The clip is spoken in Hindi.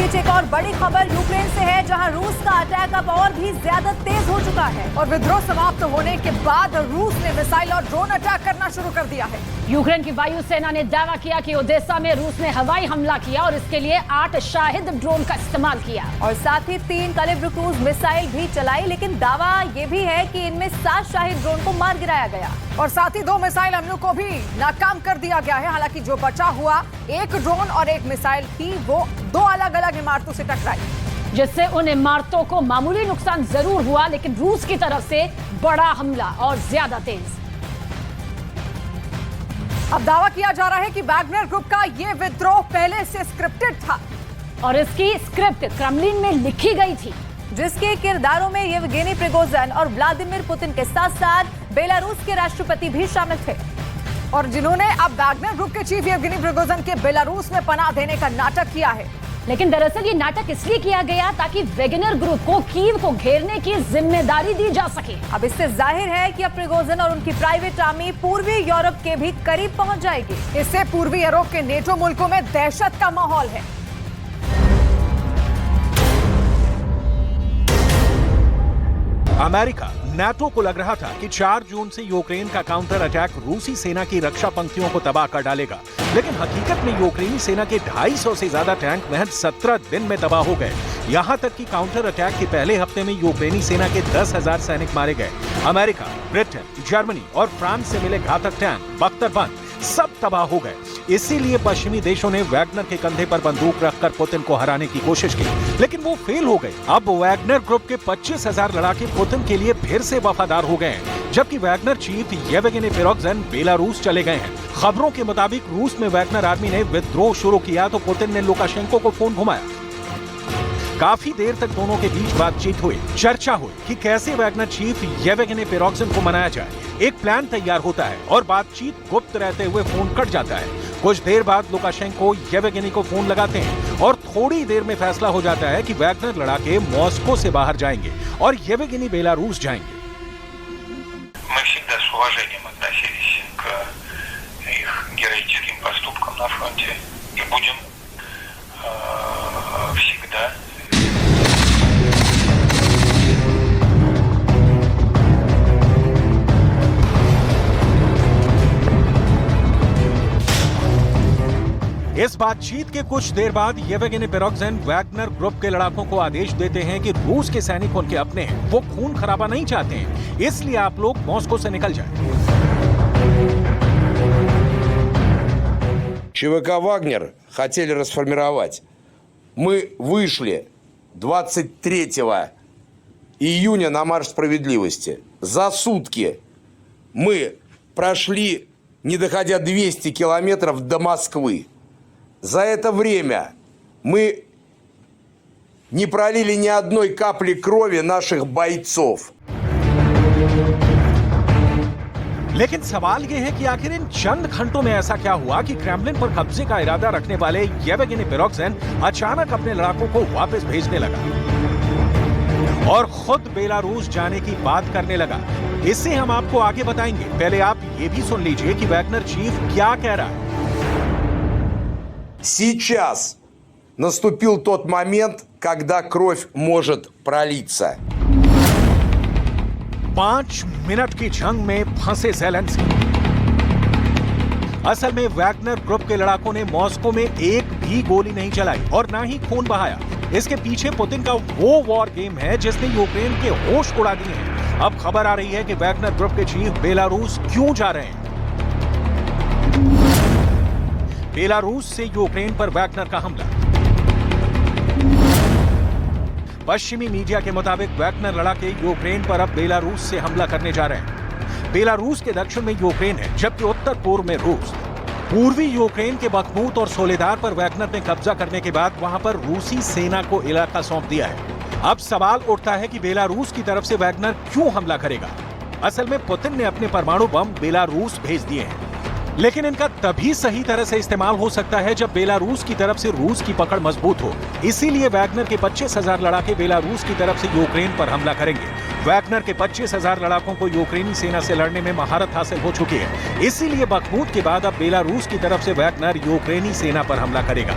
बीच एक और बड़ी खबर यूक्रेन से है, जहां रूस का अटैक अब और भी ज्यादा तेज हो चुका है और विद्रोह समाप्त होने के बाद रूस ने मिसाइल और ड्रोन अटैक करना शुरू कर दिया है। यूक्रेन की वायुसेना ने दावा किया कि ओडेसा में रूस ने हवाई हमला किया और इसके लिए 8 शाहिद ड्रोन का इस्तेमाल किया और साथ ही 3 कैलिब्र क्रूज मिसाइल भी चलाई, लेकिन दावा ये भी है कि इनमें 7 शाहिद ड्रोन को मार गिराया गया और साथ ही 2 मिसाइल हमलों को भी नाकाम कर दिया गया है। हालांकि जो बचा हुआ 1 ड्रोन और 1 मिसाइल थी वो 2 अलग अलग इमारतों से टकराई, जिससे उन इमारतों को मामूली नुकसान जरूर हुआ, लेकिन रूस की तरफ से बड़ा हमला और ज्यादा तेज। अब दावा किया जा रहा है कि वैगनर ग्रुप का ये विद्रोह पहले से स्क्रिप्टेड था और इसकी स्क्रिप्ट क्रेमलिन में लिखी गई थी, जिसके किरदारों में येवगेनी प्रिगोजिन और व्लादिमीर पुतिन के साथ साथ बेलारूस के राष्ट्रपति भी शामिल थे और जिन्होंने अब वैगनर ग्रुप के चीफ येवगेनी प्रिगोजिन के बेलारूस में पनाह देने का नाटक किया है। लेकिन दरअसल ये नाटक इसलिए किया गया ताकि वैगनर ग्रुप को कीव को घेरने की जिम्मेदारी दी जा सके। अब इससे जाहिर है कि अब प्रिगोजिन और उनकी प्राइवेट आर्मी पूर्वी यूरोप के भी करीब पहुंच जाएगी। इससे पूर्वी यूरोप के नेटो मुल्कों में दहशत का माहौल है। अमेरिका नाटो को लग रहा था कि 4 जून से यूक्रेन का काउंटर अटैक रूसी सेना की रक्षा पंक्तियों को तबाह कर डालेगा, लेकिन हकीकत में यूक्रेनी सेना के 250 से ज्यादा टैंक महज 17 दिन में तबाह हो गए। यहां तक कि काउंटर अटैक के पहले हफ्ते में यूक्रेनी सेना के 10,000 सैनिक मारे गए। अमेरिका, ब्रिटेन, जर्मनी और फ्रांस से मिले घातक टैंक, बख्तरबंद सब तबाह हो गए। इसीलिए पश्चिमी देशों ने वैगनर के कंधे पर बंदूक रखकर पुतिन को हराने की कोशिश की, लेकिन वो फेल हो गए। अब वैगनर ग्रुप के 25,000 लड़ाके पुतिन के लिए फिर से वफादार हो गए हैं, जबकि Wagner chief Yevgeny Prigozhin Belarus चले गए हैं। खबरों के मुताबिक रूस में वैगनर आर्मी ने विद्रोह शुरू किया तो पुतिन ने लुकाशेंको को फोन घुमाया। काफी देर तक दोनों के बीच बातचीत हुई, चर्चा हुई कि कैसे वैगनर चीफ येवगेनी प्रिगोजिन को मनाया जाए। एक प्लान तैयार होता है और बातचीत गुप्त रहते हुए फोन कट जाता है। कुछ देर बाद लुकाशेंको येवगेनी को फोन लगाते हैं और थोड़ी देर में फैसला हो जाता है कि वैगनर लड़ाके मॉस्को से बाहर जाएंगे और येवगेनी बेलारूस जाएंगे। Мы всегда с уважением относились к их героическим поступкам на фронте и будем всегда. इस बातचीत के कुछ देर बाद येवगेनी प्रिगोजिन वैगनर ग्रुप के लड़ाकों को आदेश देते हैं कि रूस के सैनिक उनके अपने हैं, वो खून खराबा नहीं चाहते हैं, इसलिए आप लोग मॉस्को से निकल जाएं। ЧВК «Вагнер» хотели расформировать. Мы вышли 23 июня на марш справедливости. За сутки мы прошли, не доходя 200 километров до Москвы. За это время мы не пролили ни одной капли крови наших бойцов. लेकिन सवाल यह है कि आखिर इन चंद घंटों में ऐसा क्या हुआ कि क्रेमलिन पर कब्जे का इरादा रखने वाले येवगेनी प्रिगोजिन अचानक अपने लड़ाकों को वापस भेजने लगा और खुद बेलारूस जाने की बात करने लगा। इससे हम आपको आगे बताएंगे। पहले आप ये भी सुन लीजिए कि वैगनर चीफ क्या कह रहा है। Сейчас наступил тот момент, когда кровь может пролиться. 5 मिनट की जंग में फंसे ज़ेलेंस्की। असल में वैगनर ग्रुप के लड़ाकों ने मॉस्को में एक भी गोली नहीं चलाई और ना ही खून बहाया। इसके पीछे पुतिन का वो वॉर गेम है जिसने यूक्रेन के होश उड़ा दिए हैं। अब खबर आ रही है कि वैगनर ग्रुप के चीफ बेलारूस क्यों जा रहे हैं। बेलारूस से यूक्रेन पर वैगनर का हमला। पश्चिमी मीडिया के मुताबिक वैगनर लड़ाके यूक्रेन पर अब बेलारूस से हमला करने जा रहे हैं। बेलारूस के दक्षिण में यूक्रेन है, जबकि उत्तर पूर्व में रूस। पूर्वी यूक्रेन के बखमूत और सोलेदार पर वैगनर ने कब्जा करने के बाद वहां पर रूसी सेना को इलाका सौंप दिया है। अब सवाल उठता है कि बेलारूस की तरफ से वैगनर क्यों हमला करेगा। असल में पुतिन ने अपने परमाणु बम बेलारूस भेज दिए हैं, लेकिन इनका तभी सही तरह से इस्तेमाल हो सकता है जब बेलारूस की तरफ से रूस की पकड़ मजबूत हो। इसीलिए वैगनर के 25,000 लड़ाके बेलारूस की तरफ से यूक्रेन पर हमला करेंगे। वैगनर के 25,000 लड़ाकों को यूक्रेनी सेना से लड़ने में महारत हासिल हो चुकी है। इसीलिए बखमूत के बाद अब बेलारूस की तरफ से वैगनर यूक्रेनी सेना पर हमला करेगा।